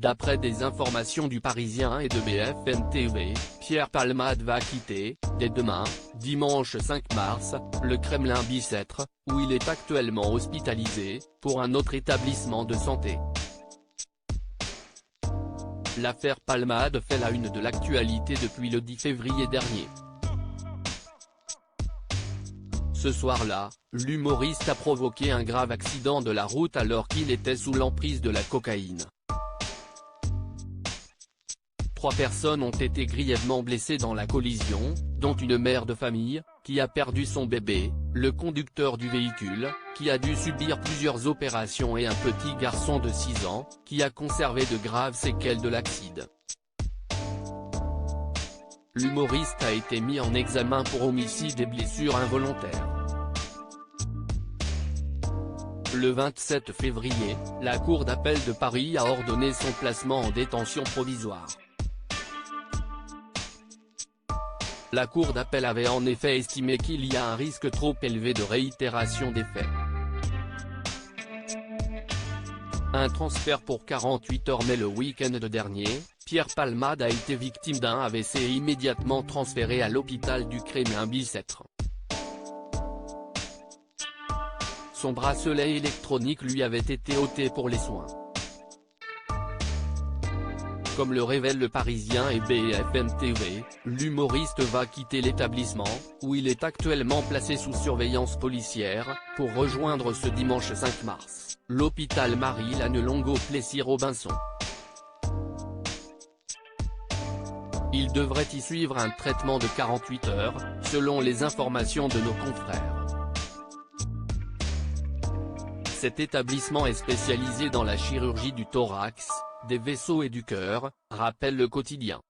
D'après des informations du Parisien et de BFM TV, Pierre Palmade va quitter, dès demain, dimanche 5 mars, le Kremlin Bicêtre, où il est actuellement hospitalisé, pour un autre établissement de santé. L'affaire Palmade fait la une de l'actualité depuis le 10 février dernier. Ce soir-là, l'humoriste a provoqué un grave accident de la route alors qu'il était sous l'emprise de la cocaïne. 3 personnes ont été grièvement blessées dans la collision, dont une mère de famille, qui a perdu son bébé, le conducteur du véhicule, qui a dû subir plusieurs opérations et un petit garçon de 6 ans, qui a conservé de graves séquelles de l'accident. L'humoriste a été mis en examen pour homicide et blessures involontaires. Le 27 février, la Cour d'appel de Paris a ordonné son placement en détention provisoire. La Cour d'appel avait en effet estimé qu'il y a un risque trop élevé de réitération des faits. Un transfert pour 48 heures mais le week-end dernier, Pierre Palmade a été victime d'un AVC et immédiatement transféré à l'hôpital du Kremlin Bicêtre. Son bracelet électronique lui avait été ôté pour les soins. Comme le révèlent le Parisien et BFM TV, l'humoriste va quitter l'établissement, où il est actuellement placé sous surveillance policière, pour rejoindre ce dimanche 5 mars, l'hôpital Marie-Lannelongo-Plessis-Robinson. Il devrait y suivre un traitement de 48 heures, selon les informations de nos confrères. Cet établissement est spécialisé dans la chirurgie du thorax, des vaisseaux et du cœur, rappelle le quotidien.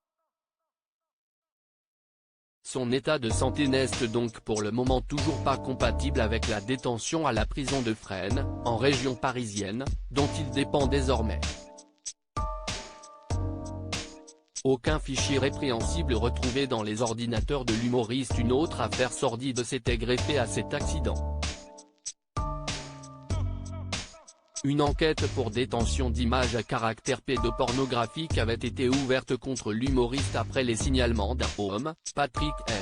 Son état de santé n'est donc pour le moment toujours pas compatible avec la détention à la prison de Fresnes, en région parisienne, dont il dépend désormais. Aucun fichier répréhensible retrouvé dans les ordinateurs de l'humoriste. Une autre affaire sordide s'était greffée à cet accident. Une enquête pour détention d'images à caractère pédopornographique avait été ouverte contre l'humoriste après les signalements d'un homme, Patrick M.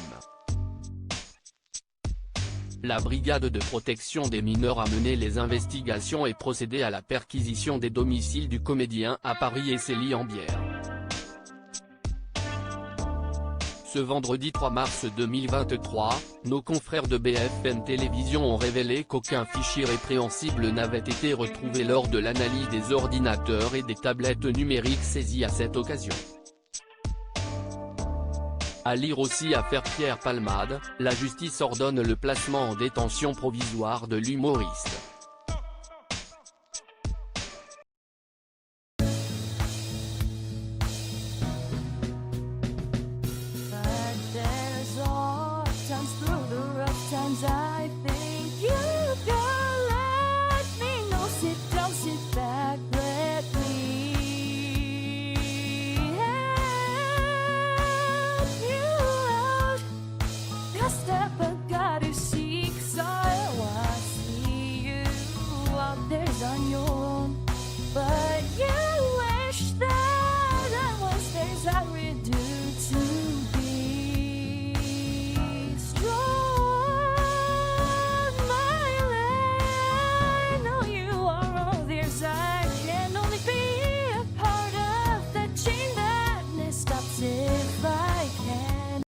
La brigade de protection des mineurs a mené les investigations et procédé à la perquisition des domiciles du comédien à Paris et Célie-en-Bière. Ce vendredi 3 mars 2023, nos confrères de BFM Télévision ont révélé qu'aucun fichier répréhensible n'avait été retrouvé lors de l'analyse des ordinateurs et des tablettes numériques saisies à cette occasion. À lire aussi affaire Pierre Palmade, la justice ordonne le placement en détention provisoire de l'humoriste. Through the rough times I think you